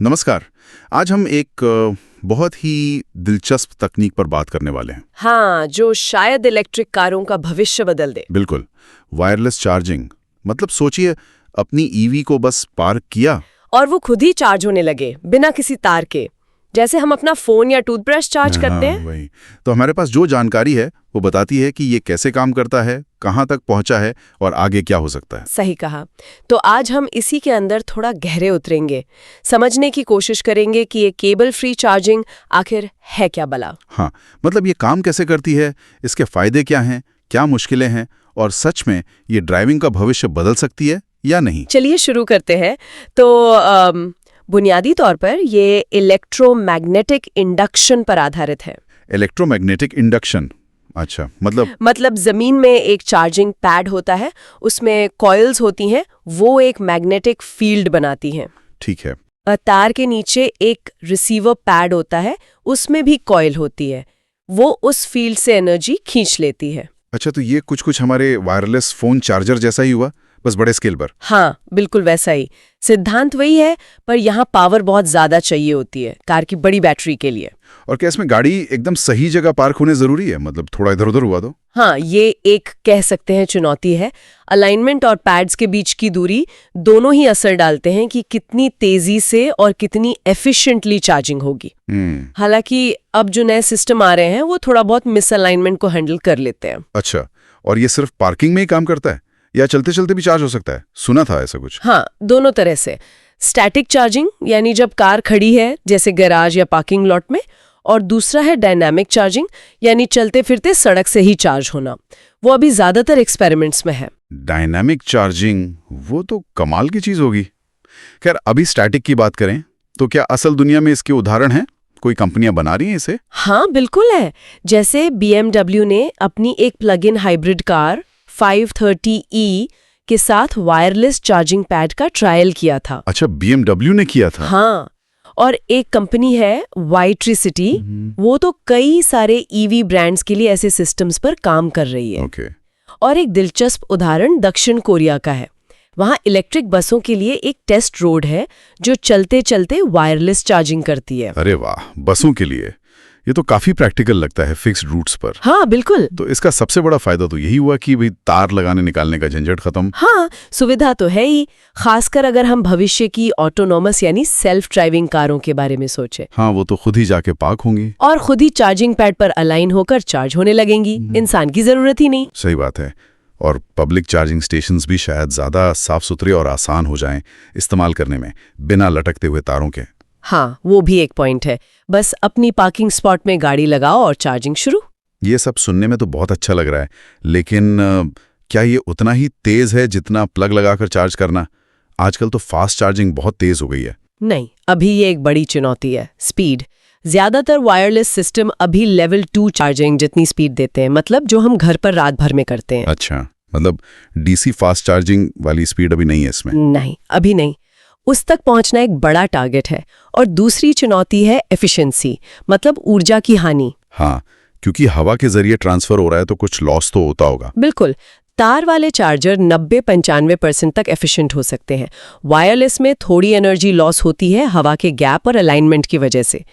नमस्कार। आज हम एक बहुत ही दिलचस्प तकनीक पर बात करने वाले हैं। हाँ, जो शायद इलेक्ट्रिक कारों का भविष्य बदल दे। बिल्कुल, वायरलेस चार्जिंग। मतलब सोचिए, अपनी ईवी को बस पार्क किया और वो खुद ही चार्ज होने लगे बिना किसी तार के, जैसे हम अपना फोन या टूथब्रश चार्ज करते हैं। वही तो हमारे पास जो जानकारी है वो बताती है कि ये कैसे काम करता है, कहाँ तक पहुंचा है और आगे क्या हो सकता है। सही कहा। तो आज हम इसी के अंदर थोड़ा गहरे उतरेंगे, समझने की कोशिश करेंगे कि ये केबल फ्री चार्जिंग आखिर है क्या भला। हाँ, मतलब ये काम कैसे करती है, इसके फायदे क्या हैं, क्या मुश्किलें हैं और सच में ये ड्राइविंग का भविष्य बदल सकती है या नहीं। चलिए शुरू करते हैं। तो बुनियादी तौर पर ये इलेक्ट्रोमैग्नेटिक इंडक्शन पर आधारित है। इलेक्ट्रोमैग्नेटिक इंडक्शन, अच्छा, मतलब जमीन में एक चार्जिंग पैड होता है, उसमें कॉइल्स होती हैं, वो एक मैग्नेटिक फील्ड बनाती हैं। ठीक है। तार के नीचे एक रिसीवर पैड होता है, उसमें भी कॉइल होती है, वो उस फील्ड से एनर्जी खींच लेती है। अच्छा, तो ये कुछ हमारे वायरलेस फोन चार्जर जैसा ही हुआ, बस बड़े स्केल पर। हाँ, बिल्कुल वैसा ही। सिद्धांत वही है, पर यहाँ पावर बहुत ज्यादा चाहिए होती है कार की बड़ी बैटरी के लिए। और क्या इसमें गाड़ी एकदम सही जगह पार्क होने जरूरी है, मतलब थोड़ा इधर उधर हुआ तो? हाँ, ये एक कह सकते हैं चुनौती है। अलाइनमेंट और पैड्स के बीच की दूरी दोनों ही असर डालते हैं कि कितनी तेजी से और कितनी एफिशिएंटली चार्जिंग होगी। हालांकि अब जो नए सिस्टम आ रहे हैं वो थोड़ा बहुत मिसअलाइनमेंट को हैंडल कर लेते हैं। अच्छा, और ये सिर्फ पार्किंग में ही काम करता है या चलते चलते भी चार्ज हो सकता है? सुना था ऐसा कुछ। हाँ, दोनों तरह से। स्टैटिक चार्जिंग यानी जब कार खड़ी है जैसे गैराज या पार्किंग लॉट में, और दूसरा है डायनामिक चार्जिंग यानी चलते फिरते सड़क से ही चार्ज होना। वो अभी ज्यादातर एक्सपेरिमेंट्स में है। डायनामिक चार्जिंग, वो तो कमाल की चीज होगी। खैर, अभी स्टैटिक की बात करें तो क्या असल दुनिया में इसके उदाहरण हैं? कोई कंपनियां बना रही हैं इसे? हाँ, बिल्कुल है। जैसे BMW ने अपनी एक plug in hybrid car 530e के साथ वायरलेस चार्जिंग पैड का ट्रायल किया था। अच्छा, BMW ने किया था? हाँ, और एक कंपनी है वाइट्रिसिटी, वो तो कई सारे ईवी ब्रांड्स के लिए ऐसे सिस्टम्स पर काम कर रही है। ओके। और एक दिलचस्प उदाहरण दक्षिण कोरिया का है। वहाँ इलेक्ट्रिक बसों के लिए एक टेस्ट रोड है जो चलते चलते वायरलेस चार्जिंग करती है। अरे वाह, बसों के लिए ये तो काफी प्रैक्टिकल लगता है फिक्स्ड रूट्स पर। हाँ, बिल्कुल। तो इसका सबसे बड़ा फायदा तो यही हुआ कि भाई तार लगाने निकालने का झंझट खत्म। हाँ, सुविधा तो है ही, खासकर अगर हम भविष्य की ऑटोनॉमस यानी सेल्फ ड्राइविंग कारों के बारे में सोचें। हाँ, वो तो खुद ही जाके पार्क होंगी और खुद ही चार्जिंग पैड पर अलाइन होकर चार्ज होने लगेंगी, इंसान की जरूरत ही नहीं। सही बात है। और पब्लिक चार्जिंग स्टेशंस भी शायद ज्यादा साफ सुथरे और आसान हो जाएं इस्तेमाल करने में, बिना लटकते हुए तारों के। हाँ, वो भी एक पॉइंट है। बस अपनी पार्किंग स्पॉट में गाड़ी लगाओ और चार्जिंग शुरू। ये सब सुनने में तो बहुत अच्छा लग रहा है, लेकिन क्या ये उतना ही तेज है जितना प्लग लगाकर चार्ज करना? आजकल तो फास्ट चार्जिंग बहुत तेज हो गई है। नहीं, अभी ये एक बड़ी चुनौती है, स्पीड। ज्यादातर वायरलेस सिस्टम अभी लेवल 2 चार्जिंग जितनी स्पीड देते हैं, मतलब जो हम घर पर रात भर में करते हैं। अच्छा, मतलब डीसी फास्ट चार्जिंग वाली स्पीड अभी नहीं है इसमें? नहीं, अभी नहीं। उस तक पहुंचना एक बड़ा टारगेट है। और दूसरी चुनौती है एफिशिएंसी, मतलब ऊर्जा की हानि। हाँ, क्योंकि हवा के जरिए ट्रांसफर हो रहा है तो कुछ लॉस तो होता होगा। बिल्कुल। तार वाले चार्जर 90-95% तक एफिशिएंट हो सकते हैं। वायरलेस में थोड़ी एनर्जी लॉस होती है हवा के गैप और अलाइनमेंट की वजह से।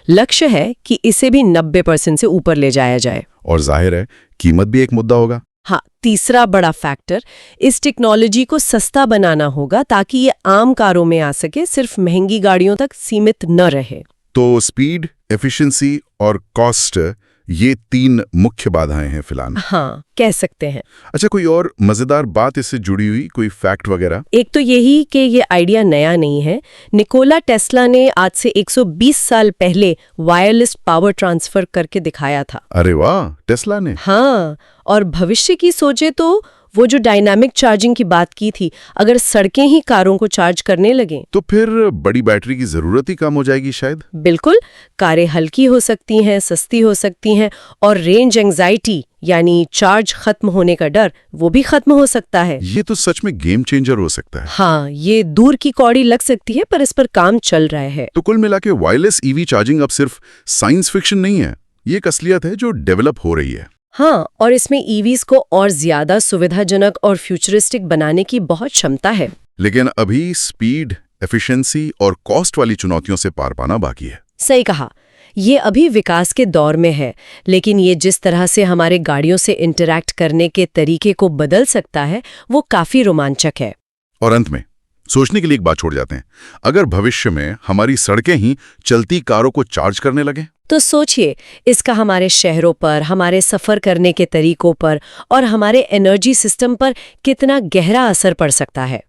लक्ष्य है कि इसे भी 90% से ऊपर ले जाया जाए। और जाहिर है कीमत भी एक मुद्दा होगा। हाँ, तीसरा बड़ा फैक्टर, इस टेक्नोलॉजी को सस्ता बनाना होगा ताकि ये आम कारों में आ सके, सिर्फ महंगी गाड़ियों तक सीमित न रहे। तो स्पीड, एफिशिएंसी और कॉस्ट, ये 3 मुख्य बाधाएं हैं फिलहाल। हाँ, कह सकते हैं। अच्छा, कोई और मजेदार बात इससे जुड़ी हुई, कोई फैक्ट वगैरह? एक तो यही कि ये आइडिया नया नहीं है। निकोला टेस्ला ने आज से 120 साल पहले वायरलेस पावर ट्रांसफर करके दिखाया था। अरे वाह, टेस्ला ने? हाँ, और भविष्य की सोचे तो वो जो डायनामिक चार्जिंग की बात की थी, अगर सड़कें ही कारों को चार्ज करने लगें तो फिर बड़ी बैटरी की जरूरत ही कम हो जाएगी शायद। बिल्कुल, कारें हल्की हो सकती हैं, सस्ती हो सकती हैं, और रेंज एंजाइटी यानी चार्ज खत्म होने का डर, वो भी खत्म हो सकता है। ये तो सच में गेम चेंजर हो सकता है। हाँ, ये दूर की कौड़ी लग सकती है, पर इस पर काम चल रहा है। तो कुल मिला के वायरलेस ईवी चार्जिंग अब सिर्फ साइंस फिक्शन नहीं है, ये एक असलियत है जो डेवलप हो रही है। हाँ, और इसमें ईवीज को और ज्यादा सुविधाजनक और फ्यूचरिस्टिक बनाने की बहुत क्षमता है। लेकिन अभी स्पीड, एफिशिएंसी और कॉस्ट वाली चुनौतियों से पार पाना बाकी है। सही कहा। ये अभी विकास के दौर में है, लेकिन ये जिस तरह से हमारे गाड़ियों से इंटरैक्ट करने के तरीके को बदल सकता है वो काफी रोमांचक है। और अंत में सोचने के लिए एक बात छोड़ जाते हैं, अगर भविष्य में हमारी सड़कें ही चलती कारों को चार्ज करने लगे तो सोचिए इसका हमारे शहरों पर, हमारे सफर करने के तरीकों पर और हमारे एनर्जी सिस्टम पर कितना गहरा असर पड़ सकता है।